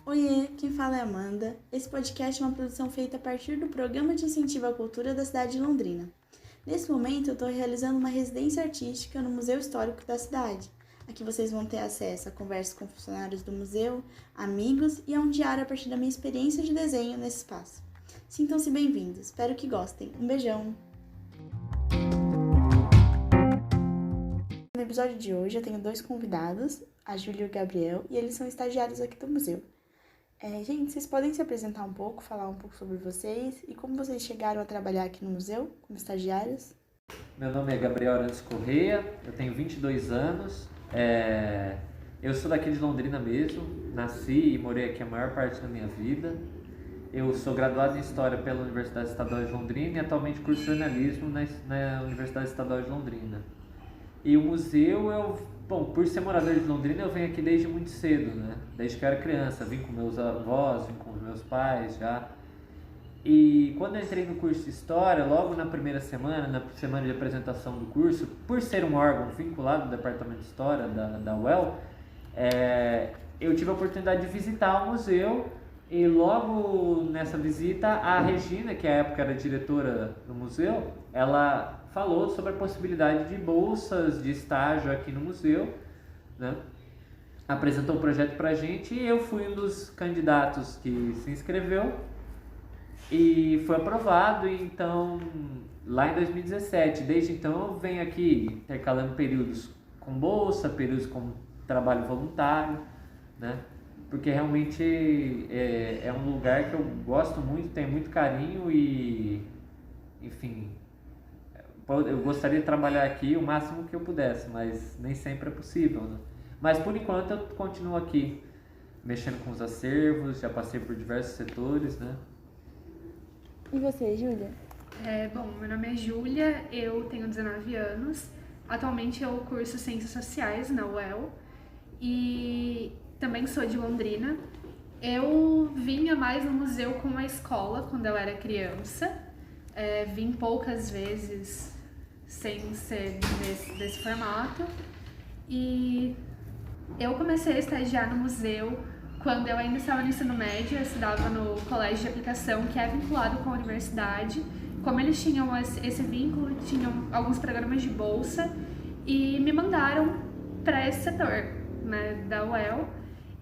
Oiê, quem fala é Amanda. Esse podcast é uma produção feita a partir do Programa de Incentivo à Cultura da cidade de Londrina. Nesse momento, eu estou realizando uma residência artística no Museu Histórico da cidade. Aqui vocês vão ter acesso a conversas com funcionários do museu, amigos e a um diário a partir da minha experiência de desenho nesse espaço. Sintam-se bem-vindos, espero que gostem. Um beijão! No episódio de hoje eu tenho dois convidados, a Júlia e o Gabriel, e eles são estagiários aqui do museu. Gente, vocês podem se apresentar um pouco, falar um pouco sobre vocês e como vocês chegaram a trabalhar aqui no museu como estagiários? Meu nome é Gabriel Arantes Correia, eu tenho 22 anos, eu sou daqui de Londrina mesmo, nasci e morei aqui a maior parte da minha vida. Eu sou graduado em História pela Universidade Estadual de Londrina e atualmente curso jornalismo na Universidade Estadual de Londrina. E o museu, por ser morador de Londrina, eu venho aqui desde muito cedo, né? Desde que eu era criança, vim com meus avós, vim com meus pais já. E quando eu entrei no curso de História, logo na primeira semana, na semana de apresentação do curso, por ser um órgão vinculado ao Departamento de História da UEL, eu tive a oportunidade de visitar o museu. E logo nessa visita, a Regina, que à época era diretora do museu, ela falou sobre a possibilidade de bolsas de estágio aqui no museu, né? Apresentou o projeto pra gente e eu fui um dos candidatos que se inscreveu e foi aprovado. Então, lá em 2017, desde então eu venho aqui intercalando períodos com bolsa, períodos com trabalho voluntário, né? Porque realmente é um lugar que eu gosto muito, tenho muito carinho e, enfim, eu gostaria de trabalhar aqui o máximo que eu pudesse, mas nem sempre é possível, né? Mas por enquanto eu continuo aqui, mexendo com os acervos, já passei por diversos setores, né? E você, Júlia? Meu nome é Júlia, eu tenho 19 anos, atualmente eu curso Ciências Sociais na UEL e também sou de Londrina. Eu vinha mais no museu com a escola quando eu era criança, vim poucas vezes sem ser desse formato e eu comecei a estagiar no museu quando eu ainda estava no ensino médio. Eu estudava no colégio de aplicação que é vinculado com a universidade. Como eles tinham esse vínculo, tinham alguns programas de bolsa e me mandaram para esse setor, né, da UEL.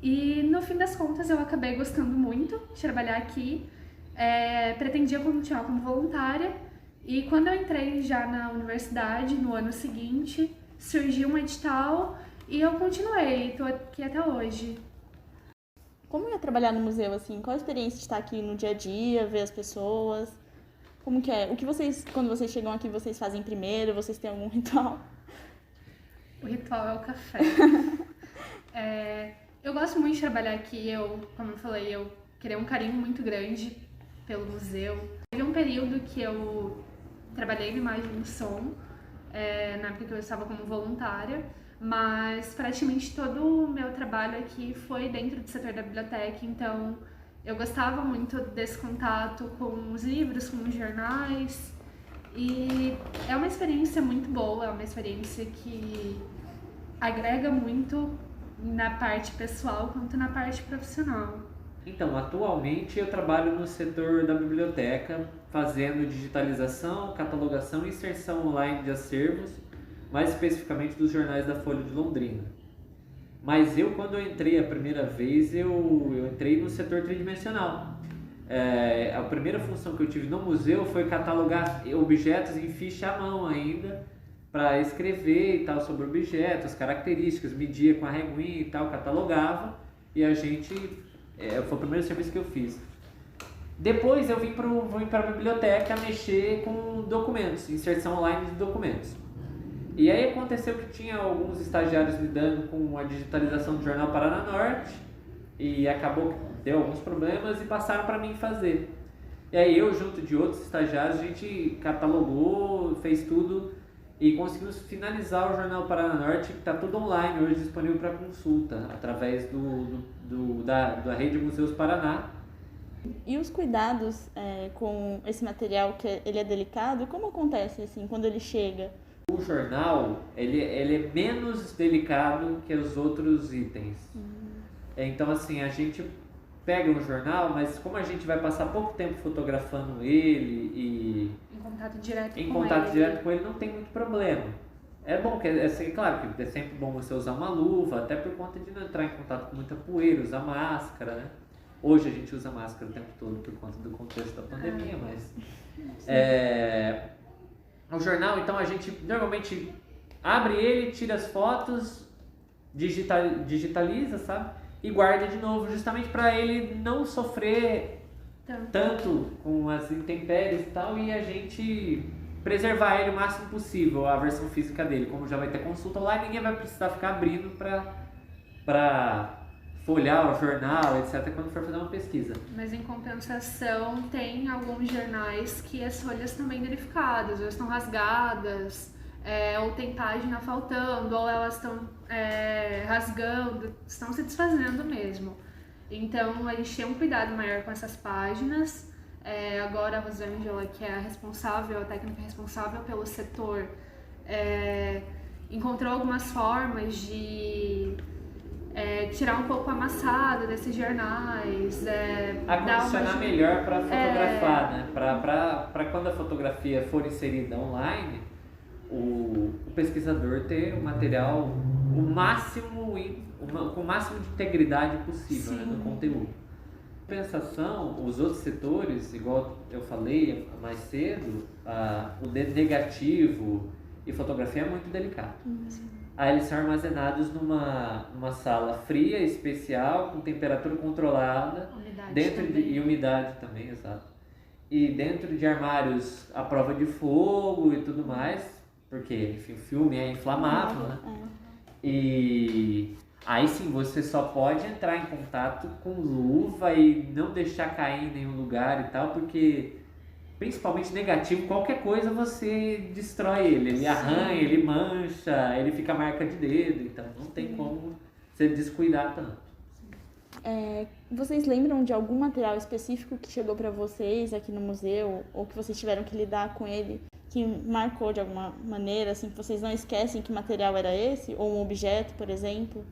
E no fim das contas eu acabei gostando muito de trabalhar aqui, pretendia continuar como voluntária e quando eu entrei já na universidade, no ano seguinte, surgiu um edital e eu continuei, estou aqui até hoje. Como é trabalhar no museu, assim? Qual a experiência de estar aqui no dia a dia, ver as pessoas? Como que é? O que vocês, quando vocês chegam aqui, vocês fazem primeiro? Vocês têm algum ritual? O ritual é o café. Eu gosto muito de trabalhar aqui, como eu falei, eu criei um carinho muito grande pelo museu. Teve um período que eu trabalhei na imagem e som, na época que eu estava como voluntária, mas praticamente todo o meu trabalho aqui foi dentro do setor da biblioteca, então eu gostava muito desse contato com os livros, com os jornais, e é uma experiência muito boa, é uma experiência que agrega muito na parte pessoal quanto na parte profissional. Então, atualmente eu trabalho no setor da biblioteca, fazendo digitalização, catalogação e inserção online de acervos, mais especificamente dos jornais da Folha de Londrina. Mas quando eu entrei a primeira vez, eu entrei no setor tridimensional. A primeira função que eu tive no museu foi catalogar objetos em ficha à mão ainda, para escrever e tal sobre objetos, características, media com a reguinha e tal, catalogava, e a gente, foi o primeiro serviço que eu fiz. Depois eu vim para a biblioteca mexer com documentos, inserção online de documentos. E aí aconteceu que tinha alguns estagiários lidando com a digitalização do Jornal Paraná Norte, e acabou que deu alguns problemas e passaram para mim fazer. E aí eu, junto de outros estagiários, a gente catalogou, fez tudo, e conseguimos finalizar o Jornal Paraná Norte, que está tudo online, hoje disponível para consulta, através da Rede Museus Paraná. E os cuidados com esse material, que ele é delicado, como acontece assim, quando ele chega? O jornal, ele é menos delicado que os outros itens. Então, assim, a gente pegam o jornal, mas como a gente vai passar pouco tempo fotografando ele e Em contato direto em com contato ele. direto com ele, não tem muito problema. É bom, claro que é sempre bom você usar uma luva, até por conta de não entrar em contato com muita poeira, usar máscara, né? Hoje a gente usa máscara o tempo todo por conta do contexto da pandemia, mas... O jornal, então, a gente normalmente abre ele, tira as fotos, digitaliza, sabe? E guarda de novo, justamente para ele não sofrer tanto com as intempéries e tal, e a gente preservar ele o máximo possível, a versão física dele. Como já vai ter consulta lá, ninguém vai precisar ficar abrindo para folhear o jornal, etc., quando for fazer uma pesquisa. Mas em compensação, tem alguns jornais que as folhas estão bem danificadas, ou estão rasgadas, ou tem página faltando, ou elas estão rasgando, estão se desfazendo mesmo. Então a gente tem um cuidado maior com essas páginas. Agora a Rosângela, que é a técnica responsável pelo setor, encontrou algumas formas de tirar um pouco a amassada desses jornais, acondicionar melhor para fotografar, né? Para quando a fotografia for inserida online, o pesquisador ter o material com o máximo de integridade possível, né, no conteúdo. Em compensação, os outros setores, igual eu falei mais cedo, o negativo e fotografia é muito delicado. Aí eles são armazenados numa sala fria, especial, com temperatura controlada, e umidade também, exato. E dentro de armários à prova de fogo e tudo mais, porque, enfim, o filme é inflamável, né? E aí sim, você só pode entrar em contato com luva e não deixar cair em nenhum lugar e tal, porque, principalmente negativo, qualquer coisa você destrói ele. Ele arranha, ele mancha, ele fica marca de dedo, então não tem como você descuidar tanto. Vocês lembram de algum material específico que chegou para vocês aqui no museu, ou que vocês tiveram que lidar com ele, que marcou de alguma maneira, assim, que vocês não esquecem que material era esse? Ou um objeto, por exemplo?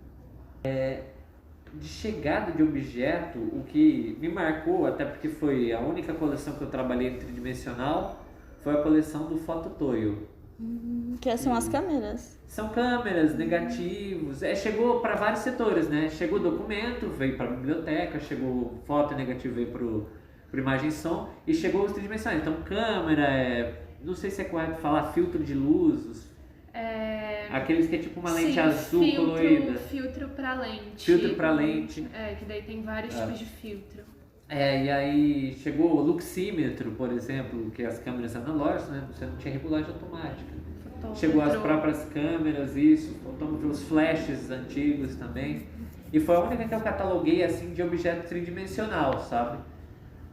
De chegada de objeto, o que me marcou, até porque foi a única coleção que eu trabalhei em tridimensional, foi a coleção do Fototoyo. Que são as câmeras. São câmeras, negativos, chegou para vários setores, né? Chegou documento, veio para a biblioteca, chegou foto e negativo, veio para imagem e som, e chegou os tridimensionais. Então câmera, não sei se é correto falar filtro de luz, aqueles que é tipo uma lente azul colorida. Filtro para lente. Filtro para lente. Que daí tem vários tipos de filtro. E aí chegou o luxímetro, por exemplo, que é as câmeras analógicas, né? Você não tinha regulagem automática. Chegou as próprias câmeras, os flashes antigos também. E foi a única que eu cataloguei assim de objeto tridimensional, sabe?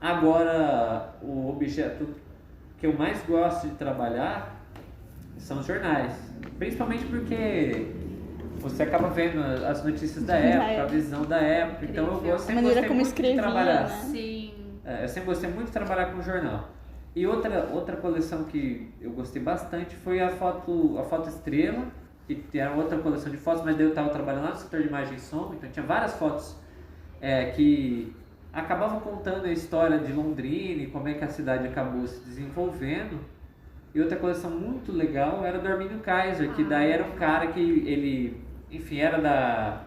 Agora, o objeto que eu mais gosto de trabalhar são os jornais. Principalmente porque você acaba vendo as notícias da época, a visão da época. Então eu sempre gostei muito de trabalhar. Sim. Eu sempre gostei muito de trabalhar com jornal. E outra coleção que eu gostei bastante foi a foto estrela, que era outra coleção de fotos, mas daí eu estava trabalhando lá no setor de imagem e som, então tinha várias fotos que acabavam contando a história de Londrina e como é que a cidade acabou se desenvolvendo. E outra coleção muito legal era do Armínio Kaiser, que daí era um cara que ele, enfim, era da...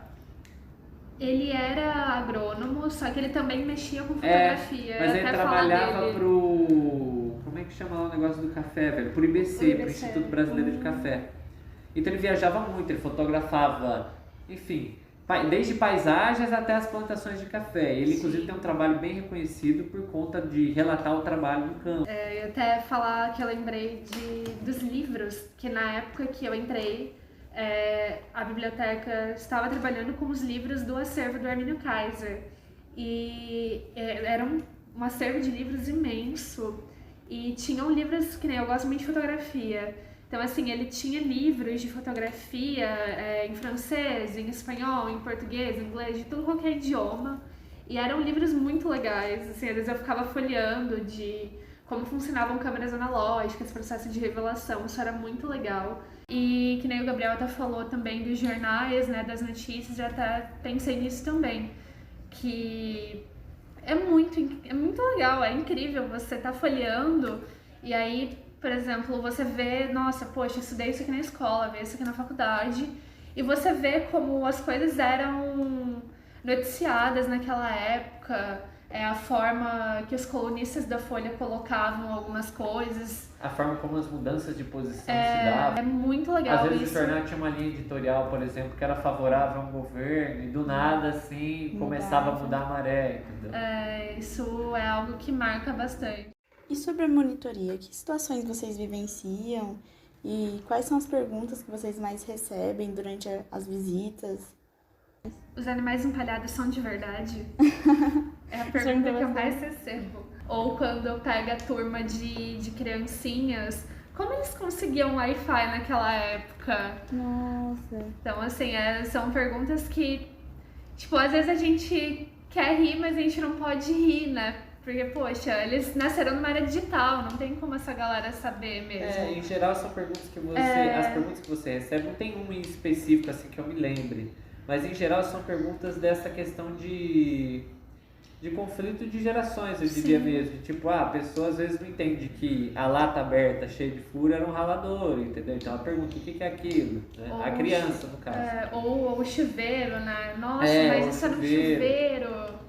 Ele era agrônomo, só que ele também mexia com fotografia. Mas ele trabalhava pro... Como é que chama lá o negócio do café, velho? Pro IBC, pro Instituto Brasileiro de Café. Então ele viajava muito, ele fotografava, enfim, desde paisagens até as plantações de café. Ele, inclusive, tem um trabalho bem reconhecido por conta de relatar o trabalho no campo. Eu até falar que eu lembrei dos livros, que na época que eu entrei, a biblioteca estava trabalhando com os livros do acervo do Armínio Kaiser. E era um acervo de livros imenso. E tinham livros que nem eu gosto muito de fotografia. Então, assim, ele tinha livros de fotografia em francês, em espanhol, em português, em inglês, de tudo qualquer idioma. E eram livros muito legais, assim, às vezes eu ficava folheando de como funcionavam câmeras analógicas, processo de revelação, isso era muito legal. E que nem o Gabriel até falou também dos jornais, né, das notícias, eu até pensei nisso também, que é muito legal, é incrível você tá folheando e aí, por exemplo, você vê, nossa, poxa, estudei isso aqui na escola, vi isso aqui na faculdade, e você vê como as coisas eram noticiadas naquela época, a forma que os colunistas da Folha colocavam algumas coisas. A forma como as mudanças de posição se davam. É muito legal Às vezes isso. o jornal tinha uma linha editorial, por exemplo, que era favorável a um governo e do nada, assim, começava a mudar a maré, entendeu? Isso é algo que marca bastante. E sobre a monitoria, que situações vocês vivenciam e quais são as perguntas que vocês mais recebem durante as visitas? Os animais empalhados são de verdade? É a pergunta que eu mais recebo. Ou quando eu pego a turma de criancinhas, como eles conseguiam Wi-Fi naquela época? Nossa. Então, assim, são perguntas que, tipo, às vezes a gente quer rir, mas a gente não pode rir, né? Porque, poxa, eles nasceram numa era digital, não tem como essa galera saber mesmo. Em geral são perguntas que as perguntas que você recebe, não tem uma em específico assim que eu me lembre, mas em geral são perguntas dessa questão de conflito de gerações, eu diria mesmo. Tipo, a pessoa às vezes não entende que a lata aberta cheia de furo era um ralador, entendeu? Então ela pergunta o que é aquilo, né? A criança, no caso. Ou o chuveiro, né? Nossa, mas isso era um chuveiro.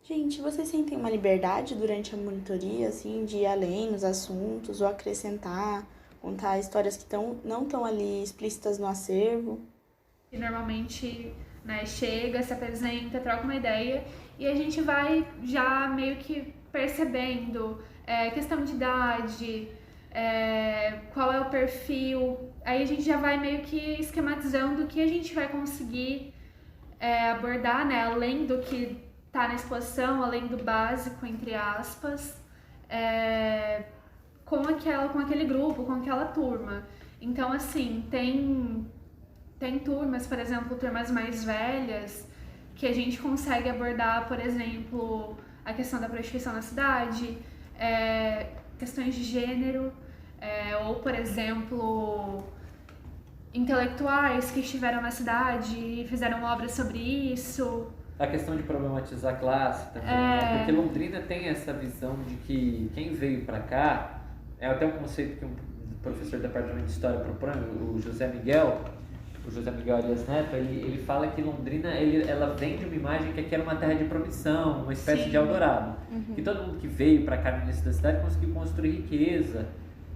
Gente, vocês sentem uma liberdade durante a monitoria, assim, de ir além nos assuntos ou acrescentar, contar histórias que não estão ali explícitas no acervo? E normalmente, né, chega, se apresenta, troca uma ideia e a gente vai já meio que percebendo questão de idade, qual é o perfil. Aí a gente já vai meio que esquematizando o que a gente vai conseguir abordar, né, além do que tá na exposição, além do básico, entre aspas, com aquele grupo, com aquela turma. Então, assim, tem turmas, por exemplo, turmas mais velhas, que a gente consegue abordar, por exemplo, a questão da prostituição na cidade, questões de gênero, ou, por exemplo, intelectuais que estiveram na cidade e fizeram obras sobre isso. A questão de problematizar a classe também, né? Porque Londrina tem essa visão de que quem veio para cá, é até um conceito que um professor do departamento de História propõe, o José Miguel Arias Neto, ele fala que Londrina, ela vende uma imagem que aqui era uma terra de promissão, uma espécie de Eldorado. Que todo mundo que veio para cá no início da cidade conseguiu construir riqueza.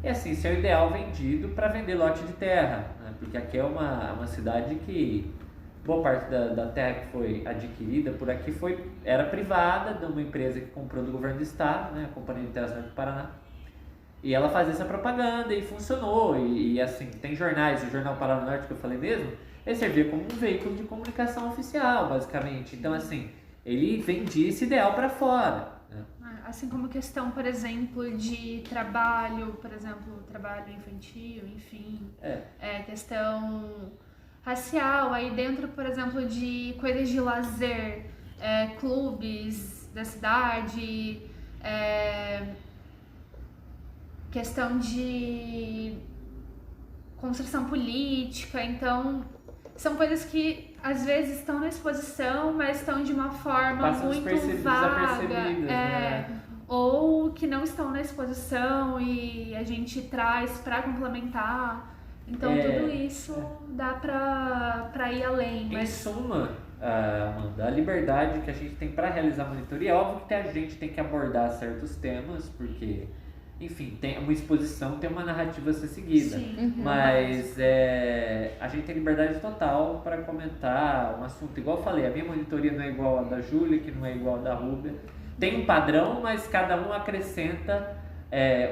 E assim, isso é o ideal vendido para vender lote de terra, né? Porque aqui é uma cidade que boa parte da terra que foi adquirida por aqui era privada, de uma empresa que comprou do governo do estado, né, a Companhia de Terras do Paraná. E ela fazia essa propaganda e funcionou. E assim, tem jornais, o Jornal Paraná Norte que eu falei mesmo, ele servia como um veículo de comunicação oficial, basicamente. Então, assim, ele vendia esse ideal para fora, né? Assim como questão, por exemplo, de trabalho, por exemplo, trabalho infantil, enfim. Questão racial, aí dentro, por exemplo, de coisas de lazer, clubes da cidade, questão de construção política. Então, são coisas que às vezes estão na exposição, mas estão de uma forma muito vaga, né? Ou que não estão na exposição e a gente traz para complementar. Então, tudo isso dá pra ir além. Em suma, Amanda, a liberdade que a gente tem para realizar a monitoria, é óbvio que a gente tem que abordar certos temas, porque, enfim, tem uma exposição, tem uma narrativa a ser seguida. Sim. Mas a gente tem liberdade total para comentar um assunto. Igual eu falei, a minha monitoria não é igual a da Júlia, que não é igual a da Rúbia. Tem um padrão, mas cada um acrescenta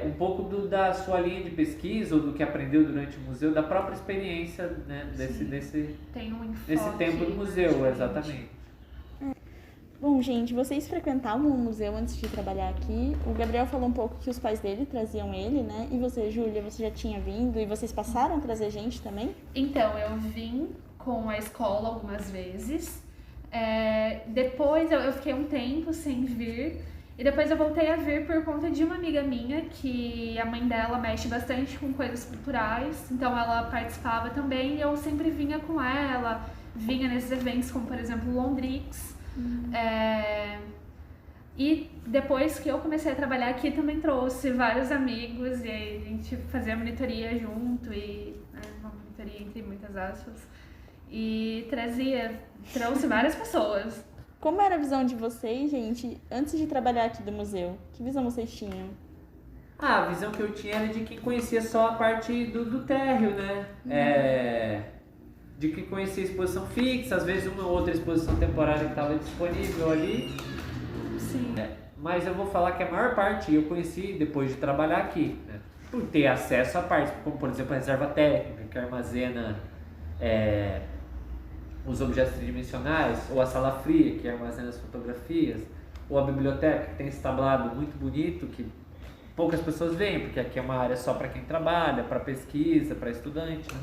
um pouco da sua linha de pesquisa ou do que aprendeu durante o museu, da própria experiência, né, desse tempo do museu, exatamente. Bom, gente, vocês frequentavam o museu antes de trabalhar aqui? O Gabriel falou um pouco que os pais dele traziam ele, né? E você, Júlia, você já tinha vindo e vocês passaram a trazer gente também? Então, eu vim com a escola algumas vezes. Depois eu fiquei um tempo sem vir. E depois eu voltei a vir por conta de uma amiga minha, que a mãe dela mexe bastante com coisas culturais, então ela participava também e eu sempre vinha com ela, vinha nesses eventos como, por exemplo, Londrix. E depois que eu comecei a trabalhar aqui, também trouxe vários amigos e aí a gente fazia monitoria junto uma monitoria entre muitas aspas, e trouxe várias pessoas. Como era a visão de vocês, gente, antes de trabalhar aqui do museu? Que visão vocês tinham? A visão que eu tinha era de quem conhecia só a parte do térreo, né? De quem conhecia a exposição fixa, às vezes uma ou outra exposição temporária que estava disponível ali. Sim. Mas eu vou falar que a maior parte eu conheci depois de trabalhar aqui, né? Por ter acesso a partes, como por exemplo a reserva técnica, que armazena os objetos tridimensionais, ou a sala fria, que armazena as fotografias, ou a biblioteca, que tem esse tablado muito bonito, que poucas pessoas veem, porque aqui é uma área só para quem trabalha, para pesquisa, para estudante, né?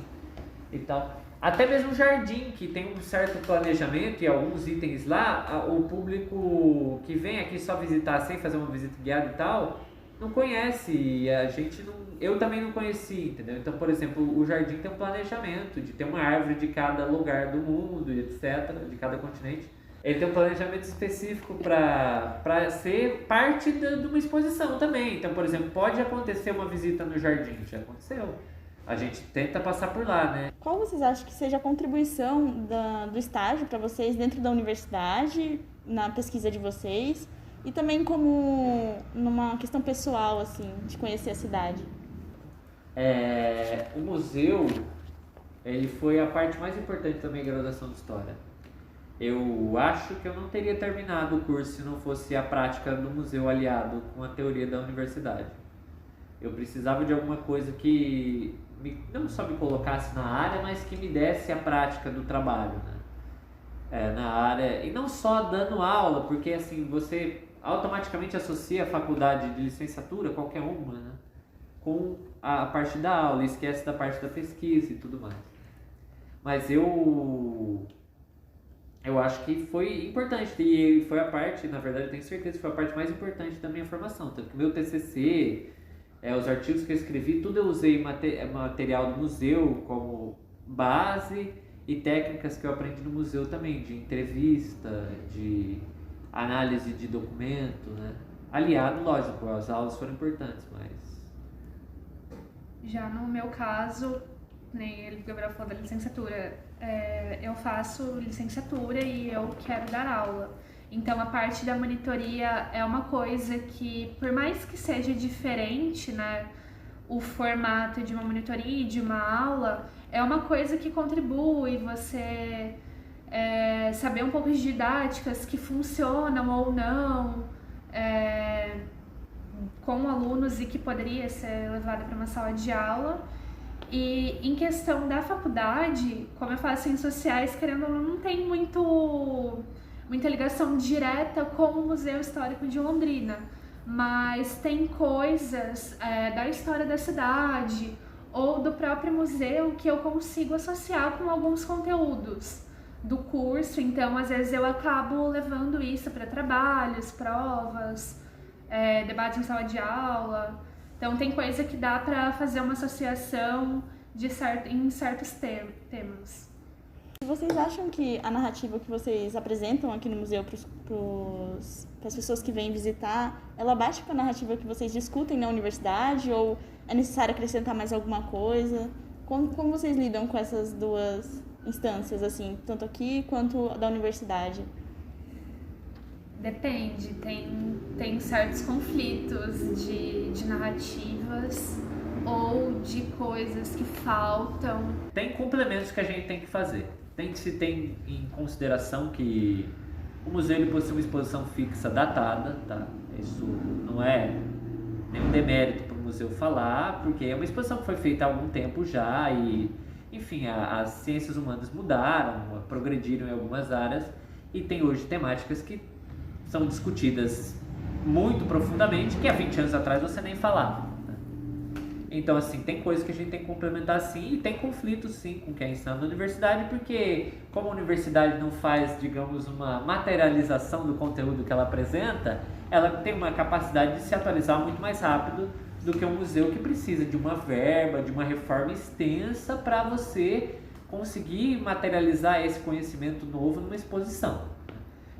E tal. Até mesmo o jardim, que tem um certo planejamento e alguns itens lá, o público que vem aqui só visitar sem fazer uma visita guiada e tal, não conhece, e a gente não, eu também não conheci, entendeu? Então, por exemplo, o jardim tem um planejamento de ter uma árvore de cada lugar do mundo, etc., de cada continente. Ele tem um planejamento específico para ser parte de uma exposição também. Então, por exemplo, pode acontecer uma visita no jardim, já aconteceu. A gente tenta passar por lá, né? Qual vocês acham que seja a contribuição do estágio para vocês dentro da universidade, na pesquisa de vocês, e também como numa questão pessoal, assim, de conhecer a cidade? O museu, ele foi a parte mais importante da minha graduação de História. Eu acho que eu não teria terminado o curso se não fosse a prática do museu aliado com a teoria da universidade. Eu precisava de alguma coisa que não só me colocasse na área, mas que me desse a prática do trabalho, né? Na área, e não só dando aula, porque assim, você automaticamente associa a faculdade de licenciatura, qualquer uma, né, com a parte da aula, e esquece da parte da pesquisa e tudo mais. Mas eu acho que foi importante, e foi a parte, na verdade eu tenho certeza que foi a parte mais importante da minha formação, tanto que o meu TCC, os artigos que eu escrevi, tudo eu usei material do museu como base e técnicas que eu aprendi no museu também, de entrevista, de análise de documento, né? Aliado, lógico, as aulas foram importantes, mas... Já no meu caso, nem ele, Gabriel, falou da licenciatura, eu faço licenciatura e eu quero dar aula. Então, a parte da monitoria é uma coisa que, por mais que seja diferente, né, o formato de uma monitoria e de uma aula, é uma coisa que contribui você saber um pouco de didáticas que funcionam ou não com alunos e que poderia ser levada para uma sala de aula. E em questão da faculdade, como eu faço ciências sociais, querendo ou não tem muita ligação direta com o Museu Histórico de Londrina, mas tem coisas da história da cidade ou do próprio museu que eu consigo associar com alguns conteúdos do curso, então às vezes eu acabo levando isso para trabalhos, provas, debates em sala de aula. Então tem coisa que dá para fazer uma associação em certos temas. Vocês acham que a narrativa que vocês apresentam aqui no museu para as pessoas que vêm visitar, ela bate com a narrativa que vocês discutem na universidade ou é necessário acrescentar mais alguma coisa? Como vocês lidam com essas duas instâncias, assim, tanto aqui quanto da universidade? Depende, tem certos conflitos de narrativas ou de coisas que faltam. Tem complementos que a gente tem que fazer. Tem que se ter em consideração que o museu ele possui uma exposição fixa datada, tá? Isso não é nenhum demérito para o museu falar, porque é uma exposição que foi feita há algum tempo já e, enfim, as ciências humanas mudaram, progrediram em algumas áreas e tem hoje temáticas que são discutidas muito profundamente que há 20 anos atrás você nem falava. Então, assim, tem coisas que a gente tem que complementar sim e tem conflitos sim com quem está na universidade, porque como a universidade não faz, digamos, uma materialização do conteúdo que ela apresenta, ela tem uma capacidade de se atualizar muito mais rápido do que um museu que precisa de uma verba, de uma reforma extensa para você conseguir materializar esse conhecimento novo numa exposição.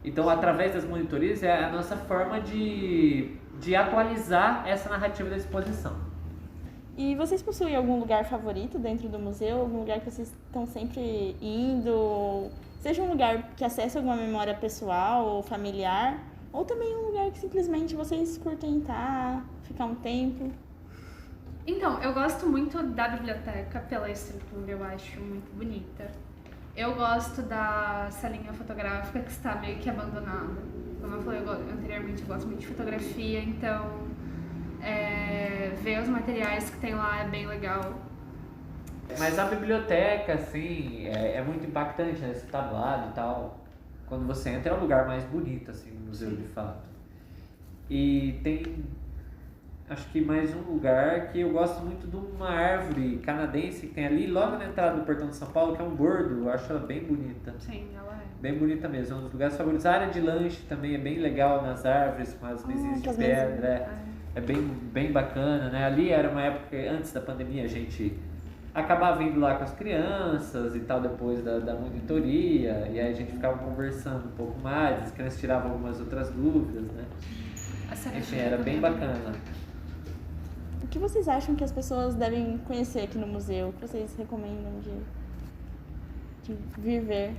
Então, através das monitorias, é a nossa forma de atualizar essa narrativa da exposição. E vocês possuem algum lugar favorito dentro do museu? Algum lugar que vocês estão sempre indo? Seja um lugar que acesse alguma memória pessoal ou familiar, ou também um lugar que simplesmente vocês curtem estar, ficar um tempo. Então, eu gosto muito da biblioteca pela estrutura, eu acho muito bonita. Eu gosto da salinha fotográfica que está meio que abandonada. Como eu falei anteriormente, eu gosto muito de fotografia, então ver os materiais que tem lá é bem legal. Mas a biblioteca, assim, é muito impactante, né? Esse tablado e tal. Quando você entra, é o lugar mais bonito, assim, no museu, de fato. E tem, acho que mais um lugar que eu gosto muito de uma árvore canadense que tem ali, logo na entrada do Portão de São Paulo, que é um bordo. Eu acho ela bem bonita. Sim, ela é. Bem bonita mesmo, é um dos lugares favoritos. A área de lanche também é bem legal nas árvores, com as mesinhas de pedra. É bem bacana, né? Ali era uma época, antes da pandemia, a gente acabava indo lá com as crianças e tal, depois da monitoria, e aí a gente ficava conversando um pouco mais, as crianças tiravam algumas outras dúvidas, né? Enfim, era bem bacana. O que vocês acham que as pessoas devem conhecer aqui no museu? O que vocês recomendam de vir ver?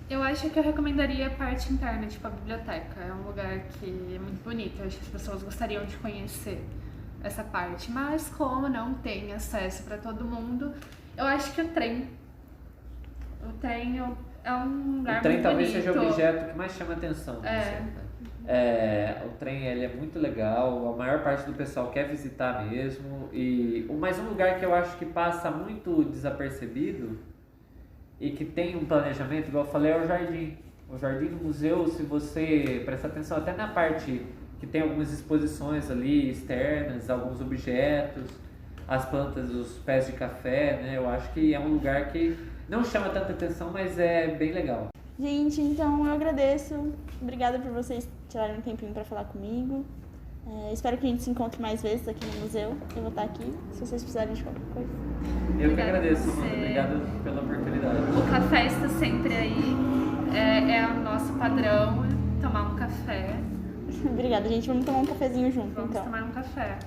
Eu acho que eu recomendaria a parte interna, tipo a biblioteca. É um lugar que é muito bonito, eu acho que as pessoas gostariam de conhecer essa parte. Mas como não tem acesso para todo mundo, eu acho que o trem é um lugar muito bonito. O trem talvez seja o objeto que mais chama atenção. O trem ele é muito legal, a maior parte do pessoal quer visitar mesmo. Mas um lugar que eu acho que passa muito desapercebido e que tem um planejamento, igual eu falei, é o jardim. O jardim do museu, se você prestar atenção até na parte que tem algumas exposições ali externas, alguns objetos, as plantas, os pés de café, né? Eu acho que é um lugar que não chama tanta atenção, mas é bem legal. Gente, então eu agradeço. Obrigada por vocês tirarem um tempinho para falar comigo. Espero que a gente se encontre mais vezes aqui no museu. Eu vou estar aqui, se vocês precisarem de qualquer coisa. Eu que agradeço, Amanda. Obrigado pela oportunidade. O café está sempre aí. É o nosso padrão, tomar um café. Obrigada, gente. Vamos tomar um cafezinho junto, Vamos então. tomar um café.